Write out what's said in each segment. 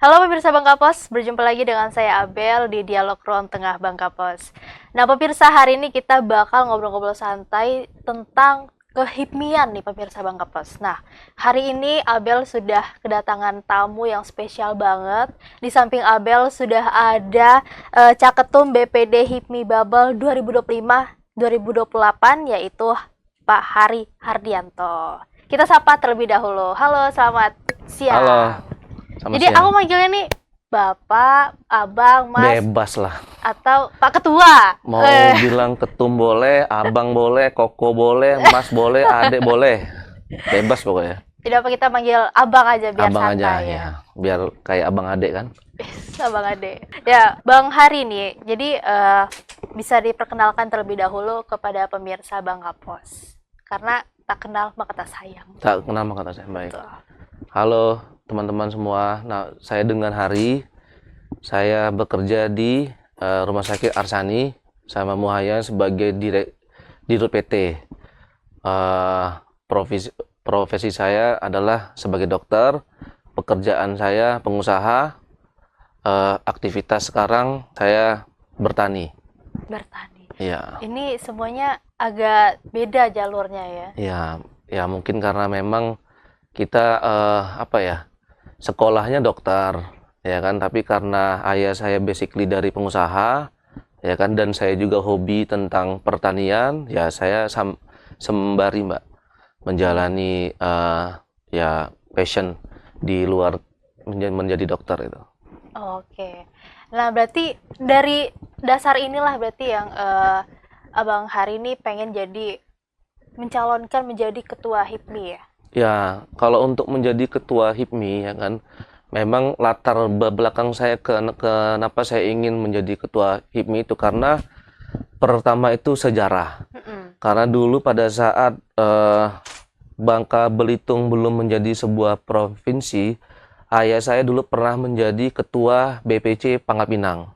Halo pemirsa Bangkapos, berjumpa lagi dengan saya Abel di Dialog Ruang Tengah Bangkapos. Nah pemirsa, hari ini kita bakal ngobrol-ngobrol santai tentang kehipmian nih pemirsa Bangkapos. Nah, hari ini Abel sudah kedatangan tamu yang spesial banget. Di samping Abel sudah ada Caketum BPD HIPMI Babel 2025-2028 yaitu Pak Hari Hardianto. Kita sapa terlebih dahulu. Halo, selamat Halo, siang. selamat Jadi aku siang. manggilnya nih Bapak, Abang, Mas, Bebas lah. atau Pak Ketua. Mau bilang ketum boleh, abang boleh, koko boleh, mas boleh, adek boleh. Bebas pokoknya. Jadi apa kita manggil Abang aja biar Abang aja santai ya, ya. biar kayak abang adek kan. Abang Ade. Ya, Bang Hari nih. Jadi bisa diperkenalkan terlebih dahulu kepada pemirsa Bang Kapos. Karena tak kenal maka tak sayang. Tak kenal maka kata saya. Baik. Tuh. Halo teman-teman semua. Nah, saya dengan Hari. Saya bekerja di Rumah Sakit Arsani sama Muhaya sebagai Dirut PT. Eh, profesi saya adalah sebagai dokter, pekerjaan saya pengusaha, aktivitas sekarang saya bertani. Bertani. Ya, Ini semuanya agak beda jalurnya ya. ya, ya mungkin karena memang kita apa ya, sekolahnya dokter, ya kan. Tapi karena ayah saya basically dari pengusaha, ya kan, dan saya juga hobi tentang pertanian, ya saya sembari Mbak menjalani ya passion di luar menjadi dokter itu. Oke. Nah, berarti dari dasar inilah berarti yang Abang Hari ini pengen jadi mencalonkan menjadi ketua HIPMI ya. Ya, kalau untuk menjadi ketua HIPMI ya kan, memang latar belakang saya kenapa saya ingin menjadi ketua HIPMI itu karena pertama itu sejarah. Mm-mm. Karena dulu pada saat Bangka Belitung belum menjadi sebuah provinsi, ayah saya dulu pernah menjadi ketua BPC Pangkal Pinang.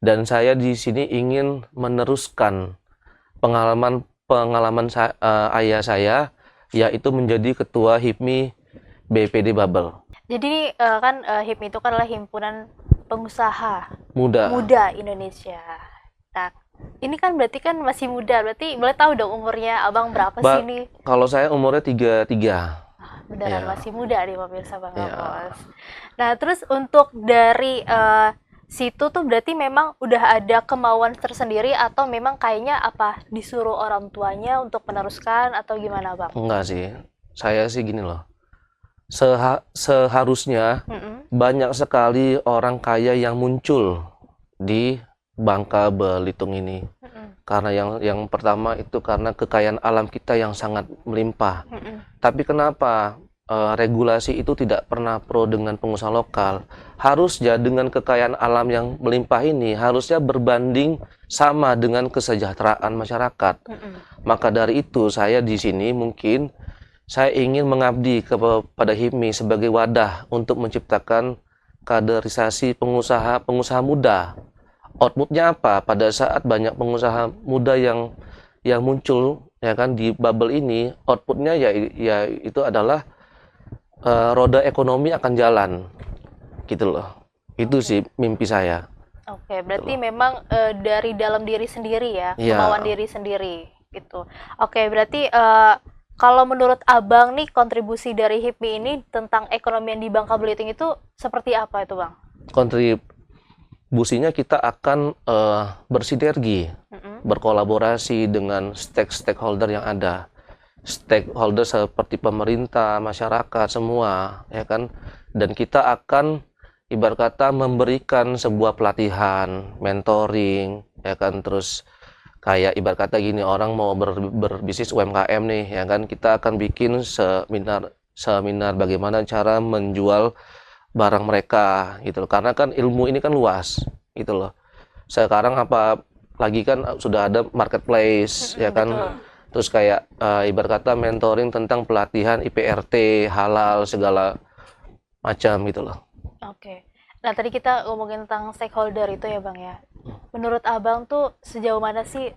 Dan saya di sini ingin meneruskan pengalaman ayah saya, yaitu menjadi ketua HIPMI BPD Babel. Jadi kan HIPMI itu kan adalah himpunan pengusaha Muda. muda Indonesia. Nah, ini kan berarti kan masih muda. Berarti boleh tahu dong umurnya Abang berapa sih ini? Kalau saya umurnya 33. Beneran Ya, masih muda nih pemirsa Bang ya. Apos. Nah, terus untuk dari situ tuh berarti memang udah ada kemauan tersendiri atau memang kayaknya apa disuruh orang tuanya untuk meneruskan atau gimana Bang? Enggak sih. Saya sih gini loh. Seharusnya Mm-mm. banyak sekali orang kaya yang muncul di Bangka Belitung ini. Mm-mm. Karena yang pertama itu karena kekayaan alam kita yang sangat melimpah. Mm-mm. Tapi kenapa regulasi itu tidak pernah pro dengan pengusaha lokal? Harusnya dengan kekayaan alam yang melimpah ini harusnya berbanding sama dengan kesejahteraan masyarakat. Mm-mm. Maka dari itu saya di sini mungkin saya ingin mengabdi kepada HIPMI sebagai wadah untuk menciptakan kaderisasi pengusaha muda. Outputnya apa? Pada saat banyak pengusaha muda yang muncul ya kan di bubble ini, outputnya ya itu adalah roda ekonomi akan jalan, gitu loh. Itu Oke. sih mimpi saya. Oke, Gitu berarti loh. memang dari dalam diri sendiri ya, kemauan Iya. diri sendiri gitu. Oke, berarti kalau menurut Abang nih kontribusi dari HIPMI ini tentang ekonomi di Bangka Belitung itu seperti apa itu, Bang? Kontribusinya kita akan bersinergi, Mm-mm. berkolaborasi dengan stakeholder yang ada. Stakeholder seperti pemerintah, masyarakat, semua, ya kan. Dan kita akan ibarat kata memberikan sebuah pelatihan, mentoring, ya kan. Terus kayak ibarat kata gini, orang mau berbisnis UMKM nih, ya kan. Kita akan bikin seminar bagaimana cara menjual barang mereka gitu loh. Karena kan ilmu ini kan luas gitu loh. Sekarang apa lagi kan sudah ada marketplace ya Mm-mm, kan. betul. Terus kayak ibarat kata mentoring tentang pelatihan IPRT, halal segala macam gitu loh. Oke. Nah, tadi kita ngomongin tentang stakeholder itu ya, Bang ya. Menurut Abang tuh sejauh mana sih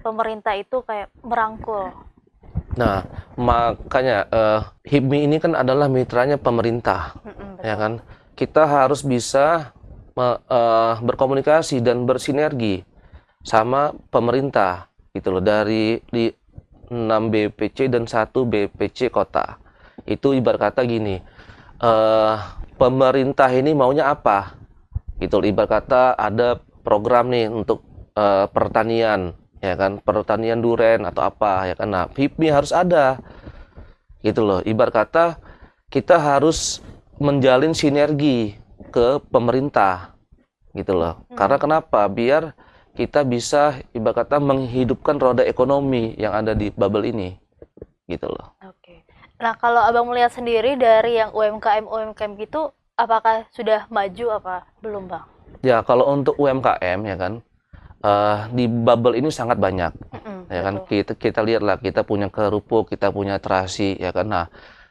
pemerintah itu kayak merangkul? Nah, makanya HIPMI ini kan adalah mitranya pemerintah Mm-mm, ya betul. kan. kita harus bisa berkomunikasi dan bersinergi sama pemerintah gitu loh, dari 6 BPC dan 1 BPC kota. Itu ibarat kata gini, pemerintah ini maunya apa gitu loh. Ibarat kata ada program nih untuk pertanian, ya kan, pertanian duren atau apa, ya kan. Nah, HIPMI harus ada gitu loh. Ibarat kata kita harus menjalin sinergi ke pemerintah gitu loh. Karena kenapa? Biar kita bisa ibarat kata menghidupkan roda ekonomi yang ada di bubble ini gitu loh. Oke. Nah, kalau Abang melihat sendiri dari yang UMKM gitu, apakah sudah maju apa belum, Bang? Ya, kalau untuk UMKM ya kan, di bubble ini sangat banyak. Ya kan, Betul. kita lihatlah, kita punya kerupuk, kita punya terasi, ya kan. Nah,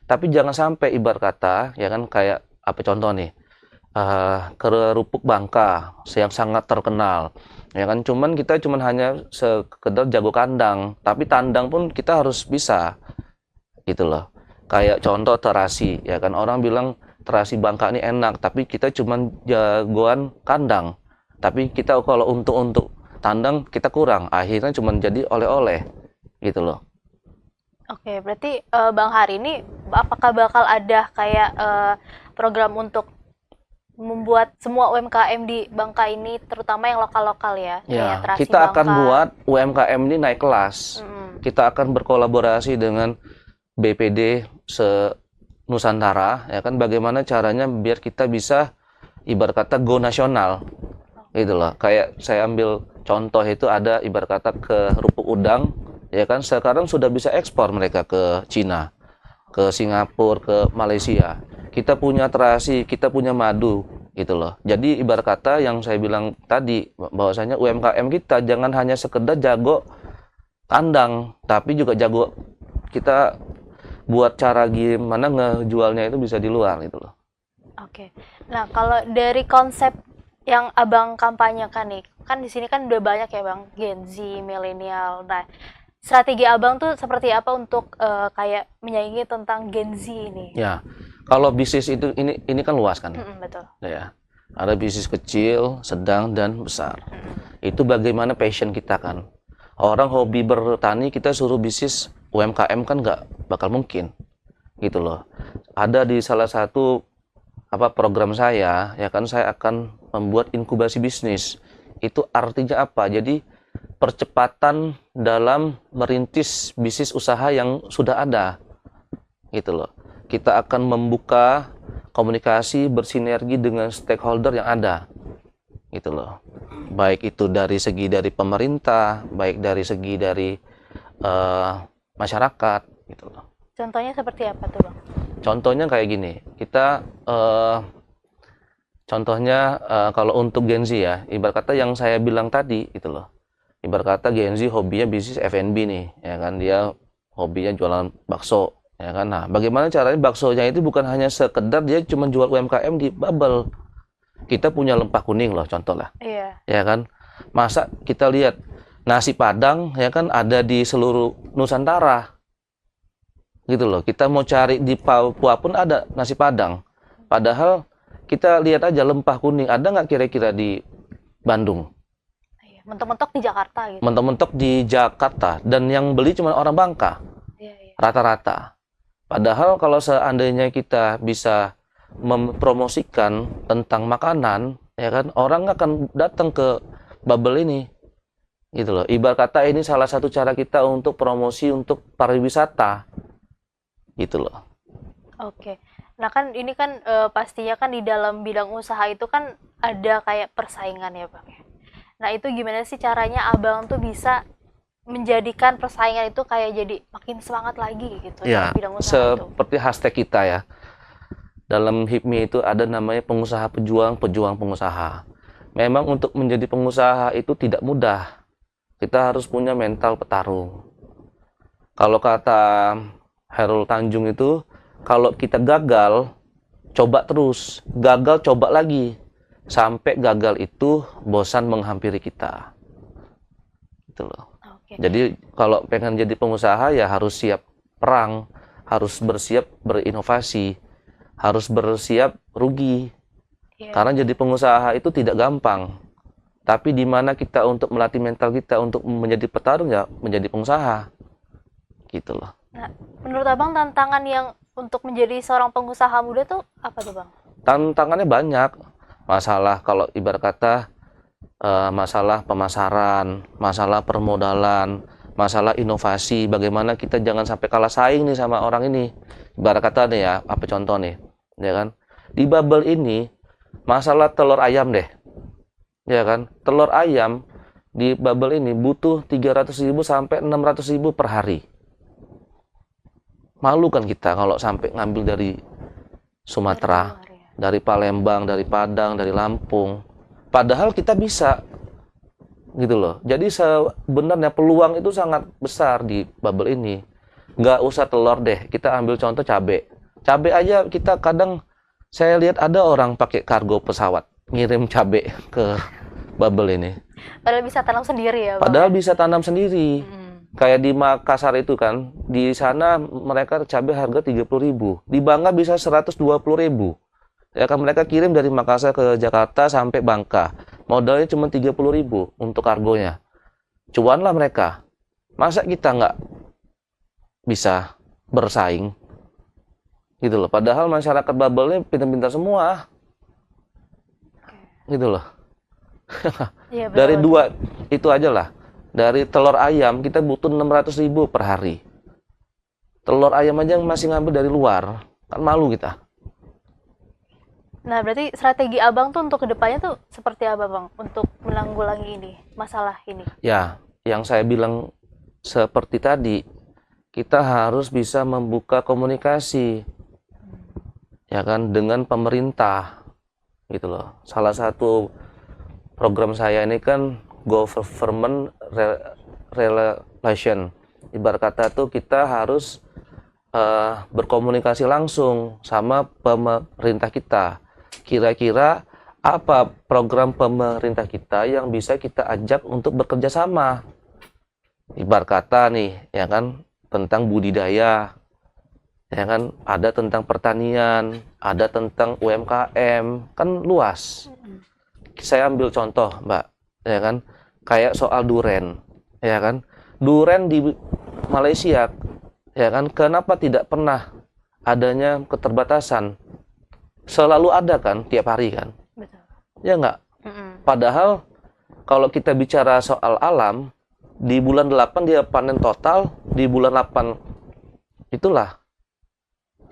tapi jangan sampai ibarat kata, ya kan, kayak apa contoh nih, kerupuk Bangka yang sangat terkenal, ya kan. Kita cuman hanya sekedar jago kandang, tapi tandang pun kita harus bisa, gitu loh. Kayak contoh terasi, ya kan, orang bilang terasi Bangka ini enak, tapi kita cuman jagoan kandang, tapi kita kalau untuk tandang kita kurang, akhirnya cuman jadi oleh-oleh, gitu loh. Oke, berarti Bang Hari ini apakah bakal ada kayak program untuk membuat semua UMKM di Bangka ini, terutama yang lokal-lokal ya, kayak Ya, terasi kita akan Bangka. buat UMKM ini naik kelas. Kita akan berkolaborasi dengan BPD se-Nusantara, ya kan, bagaimana caranya biar kita bisa ibarat kata go nasional, gitu loh. Kayak saya ambil contoh itu ada ibarat kata kerupuk udang, ya kan, sekarang sudah bisa ekspor mereka ke Cina, ke Singapura, ke Malaysia. Kita punya terasi, kita punya madu, gitu loh. Jadi ibarat kata yang saya bilang tadi, bahwasanya UMKM kita jangan hanya sekedar jago kandang, tapi juga jago kita buat cara gimana ngejualnya itu bisa di luar, gitu loh. Oke. Nah, kalau dari konsep yang Abang kampanyekan nih, kan di sini kan udah banyak ya Bang, Gen Z, milenial. Nah, strategi Abang tuh seperti apa untuk kayak menyaingi tentang Gen Z ini? Ya, kalau bisnis itu ini kan luas kan ya. Betul. Ya, ada bisnis kecil, sedang, dan besar. Itu bagaimana passion kita kan. Orang hobi bertani kita suruh bisnis UMKM kan nggak bakal mungkin, gitu loh. Ada di salah satu program saya, ya kan, saya akan membuat inkubasi bisnis. Itu artinya apa? Jadi percepatan dalam merintis bisnis usaha yang sudah ada, gitu loh. Kita akan membuka komunikasi bersinergi dengan stakeholder yang ada, gitu loh. Baik itu dari pemerintah, baik dari segi dari masyarakat, gitu loh. Contohnya seperti apa tuh Bang? Contohnya kayak gini, kita contohnya kalau untuk Gen Z ya, ibarat kata yang saya bilang tadi, gitu loh. Ibarat kata Gen Z hobinya bisnis F&B nih, ya kan, dia hobinya jualan bakso, ya kan. Nah, bagaimana caranya baksonya itu bukan hanya sekedar dia cuma jual UMKM di bubble. Kita punya lempah kuning loh, contoh lah. Iya. Ya kan, masa kita lihat nasi Padang, ya kan, ada di seluruh Nusantara, gitu loh. Kita mau cari di Papua pun ada nasi Padang, padahal kita lihat aja lempah kuning ada nggak kira-kira di Bandung, Iya. Mentok-mentok di Jakarta gitu. mentok-mentok di Jakarta, dan yang beli cuma orang Bangka Iya, iya. rata-rata. Padahal kalau seandainya kita bisa mempromosikan tentang makanan, ya kan, orang akan datang ke bubble ini, gitu loh. Ibarat kata ini salah satu cara kita untuk promosi untuk pariwisata, gitu loh. Oke. Nah, kan ini kan pastinya kan di dalam bidang usaha itu kan ada kayak persaingan ya Bang ya. Nah, itu gimana sih caranya Abang tuh bisa menjadikan persaingan itu kayak jadi makin semangat lagi gitu dalam Ya, bidang usaha itu? seperti hashtag kita ya. Dalam HIPMI itu ada namanya pengusaha pejuang, pejuang pengusaha. Memang untuk menjadi pengusaha itu tidak mudah. Kita harus punya mental petarung. Kalau kata Hairul Tanjung itu, kalau kita gagal, coba terus. Gagal, coba lagi. Sampai gagal itu bosan menghampiri kita. Gitu loh. Oke. Jadi kalau pengen jadi pengusaha ya harus siap perang, harus bersiap berinovasi, harus bersiap rugi, Iya. Karena jadi pengusaha itu tidak gampang. Tapi di mana kita untuk melatih mental kita untuk menjadi petarung ya menjadi pengusaha. Gitu loh. Nah, menurut Abang tantangan yang untuk menjadi seorang pengusaha muda tuh apa tuh Bang? Tantangannya banyak. Masalah kalau ibarat kata masalah pemasaran, masalah permodalan, masalah inovasi, bagaimana kita jangan sampai kalah saing nih sama orang ini. Ibarat kata nih ya, apa contoh nih, ya kan? Di bubble ini, masalah telur ayam deh, ya kan? Telur ayam di bubble ini butuh 300.000 sampai 600.000 per hari. Malu kan kita kalau sampai ngambil dari Sumatera, Dari luar ya. dari Palembang, dari Padang, dari Lampung. Padahal kita bisa, gitu loh. Jadi sebenarnya peluang itu sangat besar di bubble ini. Nggak usah telur deh, kita ambil contoh cabai. Cabai aja kita kadang, saya lihat ada orang pakai kargo pesawat, ngirim cabai ke bubble ini. Padahal bisa tanam sendiri ya Bang. Padahal bisa tanam sendiri. Mm-mm. Kayak di Makassar itu kan, di sana mereka cabai harga 30.000. Di Bangka bisa 120.000. Ya kan mereka kirim dari Makassar ke Jakarta sampai Bangka. Modalnya cuma 30.000 untuk kargonya. Cuan lah mereka. Masa kita nggak bisa bersaing? Gitu loh. Padahal masyarakat bubble-nya pintar-pintar semua. Gitu loh. Iya, betul, Dari betul. dua, itu aja lah. Dari telur ayam kita butuh 600.000 per hari. Telur ayam aja masih ngambil dari luar. Kan malu kita. Nah, berarti strategi Abang tuh untuk kedepannya tuh seperti apa Bang? Untuk menanggulangi ini, masalah ini. Ya, yang saya bilang seperti tadi, kita harus bisa membuka komunikasi, ya kan, dengan pemerintah, gitu loh. Salah satu program saya ini kan government relation. Ibarat kata tuh kita harus berkomunikasi langsung sama pemerintah kita. Kira-kira apa program pemerintah kita yang bisa kita ajak untuk bekerja sama? Ibarat kata nih, ya kan, tentang budidaya, ya kan, ada tentang pertanian, ada tentang UMKM, kan luas. Saya ambil contoh, Mbak, ya kan, kayak soal duren, ya kan, duren di Malaysia, ya kan, kenapa tidak pernah adanya keterbatasan? Selalu ada kan, tiap hari kan, Betul. ya nggak? Mm-mm. Padahal kalau kita bicara soal alam, di bulan 8 dia panen total, di bulan 8 itulah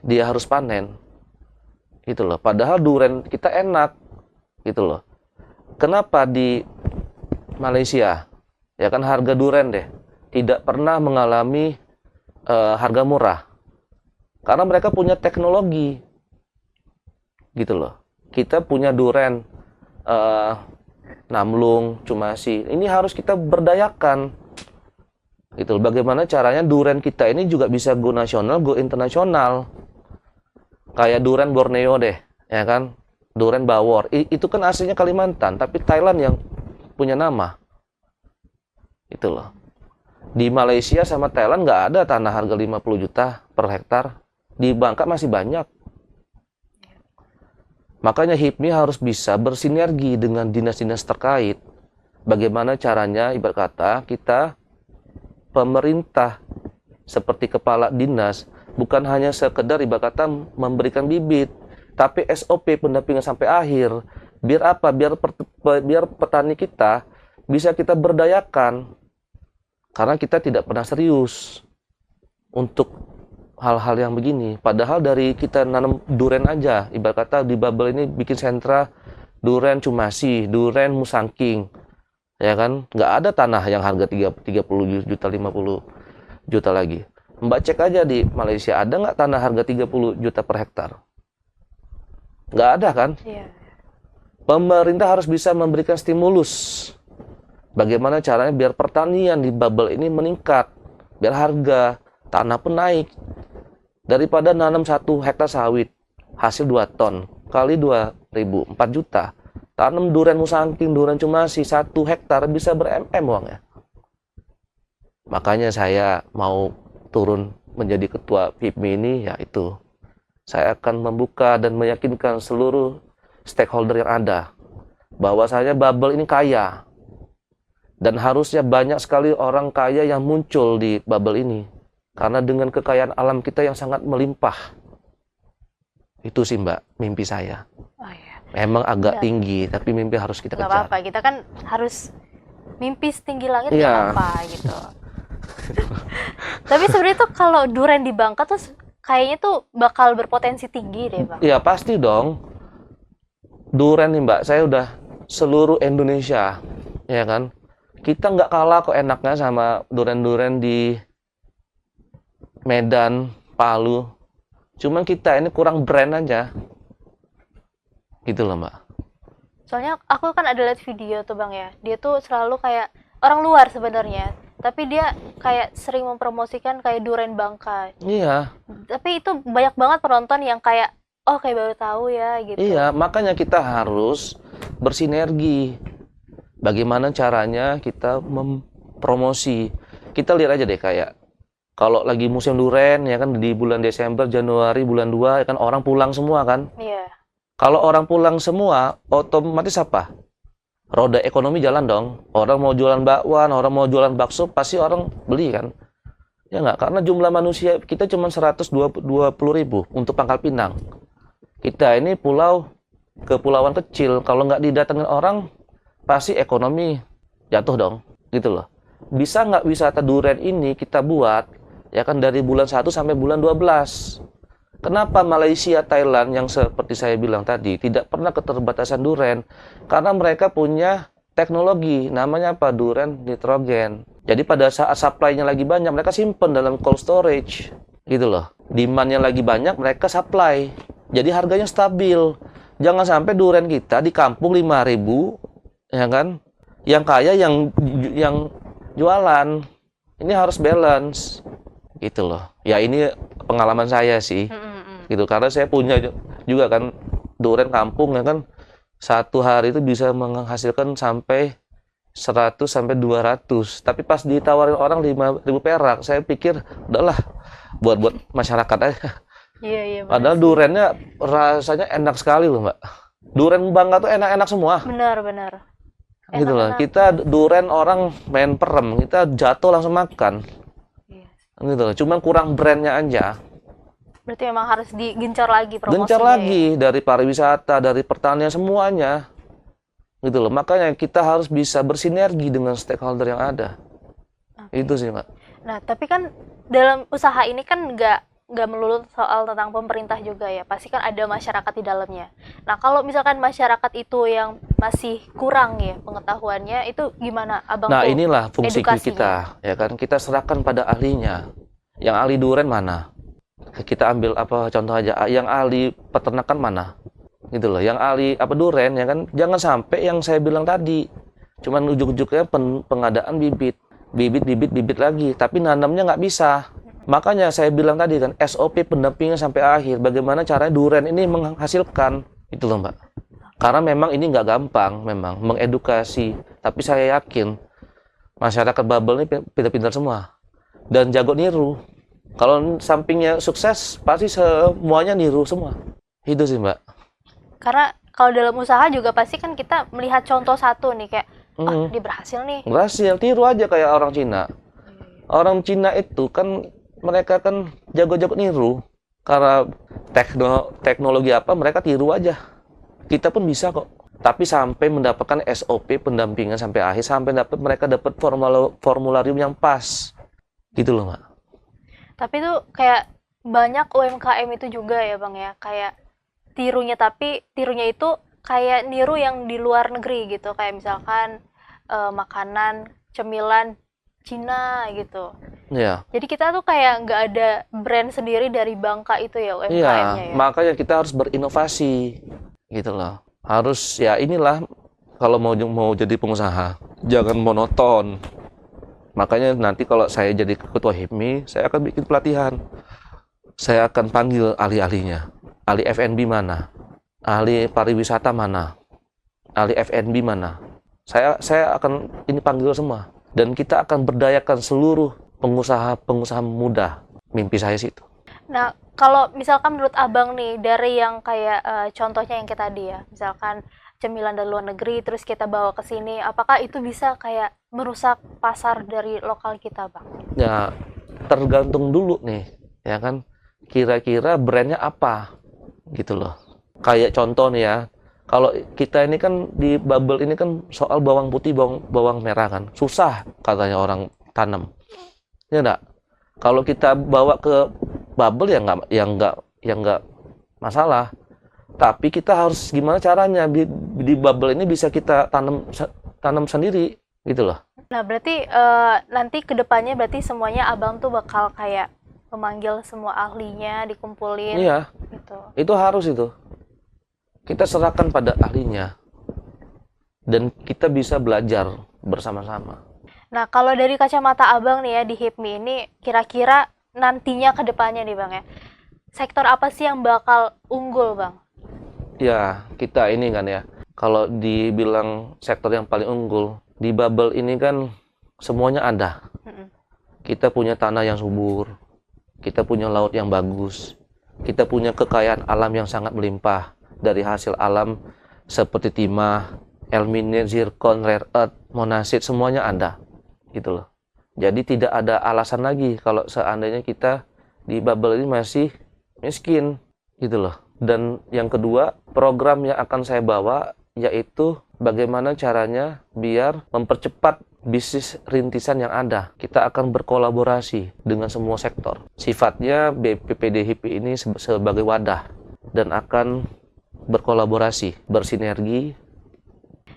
dia harus panen. Gitu loh. Padahal duren kita enak. Gitu loh. Kenapa di Malaysia ya kan harga duren deh tidak pernah mengalami harga murah? Karena mereka punya teknologi. Gitu loh. Kita punya duren Namlung, Cumasi. Ini harus kita berdayakan. Gitu. Bagaimana caranya duren kita ini juga bisa go nasional, go internasional. Kayak duren Borneo deh, ya kan? Duren Bawor. Itu kan aslinya Kalimantan, tapi Thailand yang punya nama. Itu loh. Di Malaysia sama Thailand nggak ada tanah harga 50 juta per hektar. Di Bangka masih banyak. Makanya HIPMI harus bisa bersinergi dengan dinas-dinas terkait. Bagaimana caranya, ibarat kata, kita pemerintah seperti kepala dinas bukan hanya sekedar ibarat kata memberikan bibit, tapi SOP pendampingan sampai akhir. Biar apa? Biar petani kita bisa kita berdayakan. Karena kita tidak pernah serius untuk hal-hal yang begini. Padahal dari kita nanam duren aja, ibarat kata di Babel ini bikin sentra duren Cumasi, duren Musangking, ya kan? Nggak ada tanah yang harga 30 juta, 50 juta lagi. Mbak cek aja di Malaysia, ada nggak tanah harga 30 juta per hektar? Nggak ada kan? Iya. Pemerintah harus bisa memberikan stimulus. Bagaimana caranya biar pertanian di Babel ini meningkat, biar harga tanah pun naik. Daripada nanam 1 hektar sawit, hasil 2 ton, kali 2.000, 4 juta. Tanam duren Musangking, duren Cumasi, 1 hektar bisa ber-MM uangnya. Makanya saya mau turun menjadi ketua HIPMI ini, yaitu saya akan membuka dan meyakinkan seluruh stakeholder yang ada. Bahwasanya bubble ini kaya. Dan harusnya banyak sekali orang kaya yang muncul di bubble ini. Karena dengan kekayaan alam kita yang sangat melimpah. Itu sih Mbak, mimpi saya. Oh iya. Memang agak Benar. tinggi, tapi mimpi harus kita Nggak kejar. apa-apa, kita kan harus mimpi setinggi langit Iya. nggak apa gitu. Tapi sebenarnya tuh kalau durian di Bangka tuh kayaknya tuh bakal berpotensi tinggi deh Bang. Ya pasti dong. Durian nih Mbak, saya udah seluruh Indonesia, ya kan? Kita nggak kalah kok enaknya sama durian-durian di Medan, Palu. Cuman kita ini kurang brand aja. Gitu loh Mbak. Soalnya aku kan ada lihat video tuh Bang ya. Dia tuh selalu kayak orang luar sebenarnya, tapi dia kayak sering mempromosikan kayak durian Bangka. Iya, Tapi itu banyak banget penonton yang kayak oh kayak baru tahu ya gitu. iya. Makanya kita harus bersinergi. Bagaimana caranya kita mempromosi. Kita lihat aja deh kayak kalau lagi musim durian ya kan di bulan Desember, Januari, bulan 2 ya kan orang pulang semua kan. Iya. Kalau orang pulang semua, otomatis apa? Roda ekonomi jalan dong. Orang mau jualan bakwan, orang mau jualan bakso, pasti orang beli kan? Ya nggak? Karena jumlah manusia kita cuma 120.000 untuk Pangkal Pinang. Kita ini kepulauan kecil. Kalau nggak didatengin orang, pasti ekonomi jatuh dong. Gitu loh. Bisa nggak wisata durian ini kita buat, ya kan dari bulan 1 sampai bulan 12. Kenapa Malaysia, Thailand yang seperti saya bilang tadi tidak pernah keterbatasan durian? Karena mereka punya teknologi namanya apa? Durian nitrogen. Jadi pada saat supply-nya lagi banyak, mereka simpen dalam cold storage. Gitu loh. Demand-nya lagi banyak, mereka supply. Jadi harganya stabil. Jangan sampai durian kita di kampung 5.000, ya kan? Yang kaya yang jualan. Ini harus balance. Gitu loh. Ya ini pengalaman saya sih. Gitu karena saya punya juga kan durian kampung ya kan satu hari itu bisa menghasilkan sampai 100 sampai 200 tapi pas ditawarin orang 5.000 perak saya pikir udahlah buat masyarakat aja. Iya, Padahal duriannya rasanya enak sekali loh Mbak. Durian Bangka tuh enak-enak semua Benar. gitu loh. Enak-enak. Kita durian orang main perem kita jatuh langsung makan Iya. gitu loh. Cuman kurang brandnya aja. Berarti memang harus digencar lagi promosinya. Gencar lagi dari pariwisata, dari pertanian semuanya. Gitu loh. Makanya kita harus bisa bersinergi dengan stakeholder yang ada. Oke. Itu sih, Mbak. Nah, tapi kan dalam usaha ini kan nggak melulu soal tentang pemerintah juga ya. Pasti kan ada masyarakat di dalamnya. Nah, kalau misalkan masyarakat itu yang masih kurang ya pengetahuannya, itu gimana Abang Nah, tuh inilah fungsi edukasinya? kita, ya kan? Kita serahkan pada ahlinya. Yang ahli durian mana? Kita ambil apa contoh aja, yang ahli peternakan mana? Gitu loh. Yang ahli apa durian ya kan? Jangan sampai yang saya bilang tadi. Cuman ujuk-ujuknya pengadaan bibit lagi, tapi nanamnya nggak bisa. Makanya saya bilang tadi kan SOP pendampingan sampai akhir. Bagaimana caranya durian ini menghasilkan? Itu loh Mbak. Karena memang ini nggak gampang, memang mengedukasi. Tapi saya yakin masyarakat bubble ini pintar-pintar semua dan jago niru. Kalau sampingnya sukses, pasti semuanya niru semua. Itu sih Mbak. Karena kalau dalam usaha juga pasti kan kita melihat contoh satu nih kayak dia berhasil nih. Berhasil, tiru aja kayak orang Cina. Orang Cina itu kan mereka kan jago-jago niru. Karena teknologi apa mereka tiru aja. Kita pun bisa kok. Tapi sampai mendapatkan SOP pendampingan sampai akhir, sampai mereka dapat formularium yang pas. Gitu loh, Mbak. Tapi tuh kayak banyak UMKM itu juga ya Bang ya, kayak tirunya tapi tirunya itu kayak niru yang di luar negeri gitu, kayak misalkan makanan, cemilan Cina gitu. Iya. Jadi kita tuh kayak nggak ada brand sendiri dari Bangka itu ya UMKM-nya ya. Makanya kita harus berinovasi. Gitu loh. Harus ya inilah kalau mau jadi pengusaha, jangan monoton. Makanya nanti kalau saya jadi ketua HIPMI, saya akan bikin pelatihan. Saya akan panggil ahli-ahlinya. Ahli F&B mana? Ahli pariwisata mana? Ahli F&B mana? Saya akan ini panggil semua. Dan kita akan berdayakan seluruh pengusaha muda. Mimpi saya sih itu. Nah, kalau misalkan menurut Abang nih, dari yang kayak contohnya yang kayak tadi ya, misalkan cemilan dari luar negeri, terus kita bawa ke sini, apakah itu bisa kayak merusak pasar dari lokal kita, Bang? Ya, tergantung dulu nih, ya kan? Kira-kira brandnya apa, gitu loh. Kayak contoh nih ya, kalau kita ini kan di bubble ini kan soal bawang putih, bawang merah kan, susah katanya orang tanam, ya enggak? Kalau kita bawa ke bubble ya nggak masalah. Tapi kita harus gimana caranya di bubble ini bisa kita tanam sendiri, gitu loh. Nah, berarti nanti kedepannya berarti semuanya Abang tuh bakal kayak memanggil semua ahlinya, dikumpulin, Iya, gitu. itu harus itu. Kita serahkan pada ahlinya dan kita bisa belajar bersama-sama. Nah, kalau dari kacamata Abang nih ya di HIPMI ini, kira-kira nantinya ke depannya nih Bang ya, sektor apa sih yang bakal unggul Bang? Ya, kita ini kan ya, kalau dibilang sektor yang paling unggul, di bubble ini kan semuanya ada. Mm-mm. Kita punya tanah yang subur, kita punya laut yang bagus, kita punya kekayaan alam yang sangat melimpah dari hasil alam seperti timah, ilmenite, zircon, rare earth, monasit, semuanya ada, gitu loh. Jadi tidak ada alasan lagi kalau seandainya kita di bubble ini masih miskin, gitu loh. Dan yang kedua, program yang akan saya bawa yaitu bagaimana caranya biar mempercepat bisnis rintisan yang ada. Kita akan berkolaborasi dengan semua sektor. Sifatnya BPPD HIPMI ini sebagai wadah dan akan berkolaborasi, bersinergi.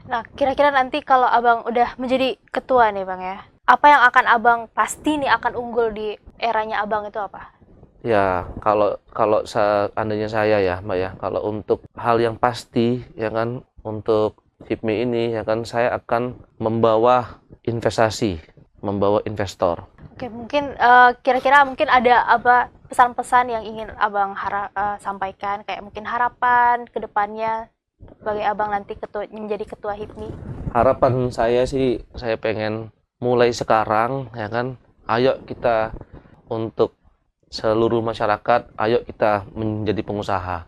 Nah, kira-kira nanti kalau Abang udah menjadi ketua nih Bang ya, apa yang akan Abang pasti nih akan unggul di eranya Abang itu apa? Ya, kalau seandainya saya ya, Mbak ya, kalau untuk hal yang pasti ya kan untuk HIPMI ini ya kan saya akan membawa investasi, membawa investor. Oke, mungkin kira-kira mungkin ada apa pesan-pesan yang ingin Abang sampaikan, kayak mungkin harapan ke depannya sebagai Abang nanti menjadi ketua HIPMI. Harapan saya sih saya pengen mulai sekarang ya kan, ayo kita untuk seluruh masyarakat, ayo kita menjadi pengusaha.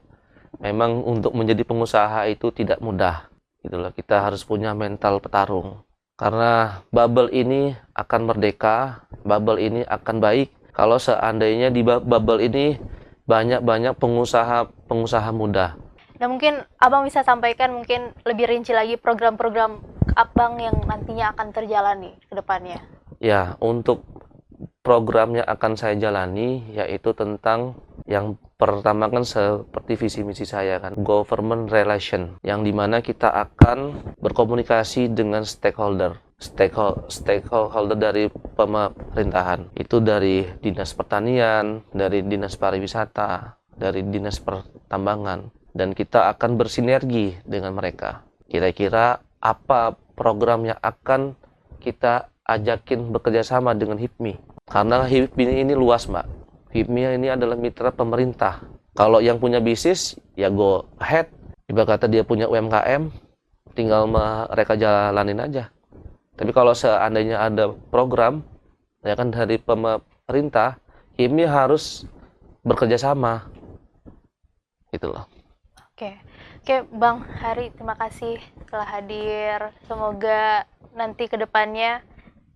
Memang untuk menjadi pengusaha itu tidak mudah, gitu loh. Kita harus punya mental petarung. Karena bubble ini akan merdeka, bubble ini akan baik kalau seandainya di bubble ini banyak-banyak pengusaha muda. Nah, mungkin Abang bisa sampaikan mungkin lebih rinci lagi program-program Abang yang nantinya akan terjalani ke depannya. Ya, untuk program yang akan saya jalani yaitu tentang yang pertama kan seperti visi misi saya kan, government relation, yang dimana kita akan berkomunikasi dengan stakeholder dari pemerintahan, itu dari dinas pertanian, dari dinas pariwisata, dari dinas pertambangan, dan kita akan bersinergi dengan mereka. Kira-kira apa program yang akan kita ajakin bekerja sama dengan HIPMI? Karena HIPMI ini luas, Mbak. HIPMI ini adalah mitra pemerintah. Kalau yang punya bisnis, ya go ahead. Ibarat kata dia punya UMKM, tinggal mereka jalanin aja. Tapi kalau seandainya ada program, ya kan dari pemerintah, HIPMI harus bekerja sama. Gitu loh. Oke, Bang Hari, terima kasih telah hadir. Semoga nanti ke depannya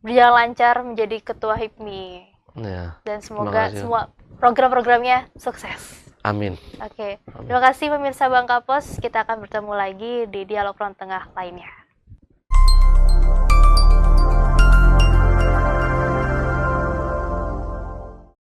berjalan lancar menjadi ketua HIPMI. Ya, Dan semoga kasih. semua program-programnya sukses. Amin. Oke, terima kasih pemirsa Bang Kapos. Kita akan bertemu lagi di Dialog Ruang Tengah lainnya.